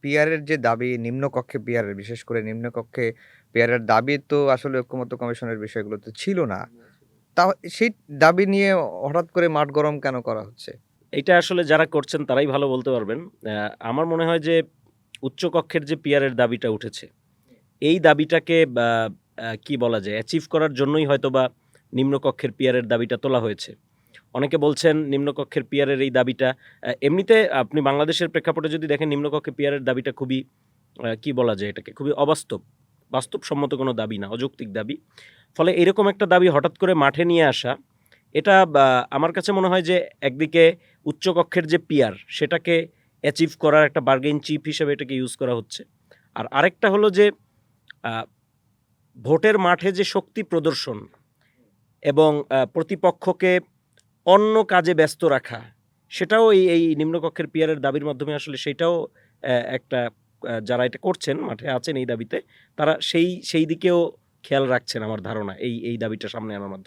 পিআরের যে দাবি নিম্নকক্ষে পিআরের বিশেষ করে নিম্নকক্ষে পিআরের দাবি তো আসলে ঐক্যমত্য কমিশনের বিষয়গুলো তো ছিল না। তাও সেই দাবি নিয়ে হঠাৎ করে মাঠ গরম কেন করা হচ্ছে? এইটা আসলে যারা করছেন তারাই ভালো বলতে পারবেন। আমার মনে হয় যে উচ্চকক্ষের যে পিয়ারের দাবিটা উঠেছে, এই দাবিটাকে কি বলা যায়? অ্যাচিভ করার জন্যই হয়তোবা নিম্নকক্ষের পিয়ারের দাবিটা তোলা হয়েছে। অনেকে বলছেন নিম্নকক্ষের পিয়ারের এই দাবিটা এমনিতে আপনি বাংলাদেশের প্রেক্ষাপটে যদি দেখেন নিম্নকক্ষের পিয়ারের দাবিটা খুবই কি বলা যায় এটাকে? খুবই অবাস্তব। বাস্তবসম্মত কোনো দাবি না, অযৌক্তিক দাবি। ফলে এরকম একটা দাবি হঠাৎ করে মাঠে নিয়ে আসা, এটা আমার কাছে মনে হয় যে একদিকে উচ্চকক্ষের যে পিয়ার সেটাকে অ্যাচিভ করার একটা বার্গেইন চিপ হিসেবে এটাকে ইউজ করা হচ্ছে। আর আরেকটা হলো যে আ ভোটের মাঠে যে শক্তি প্রদর্শন এবং প্রতিপক্ষকে অন্য কাজে ব্যস্ত রাখা, সেটাও এই নিম্নকক্ষের পিয়ারের দাবির মাধ্যমে আসলে সেটাও একটা যারা এটা করছেন, মাঠে আছেন এই দাবিতে, তারা সেই দিকেও খেয়াল রাখছেন আমার ধারণা এই দাবিটা সামনে আনার মাধ্যমে।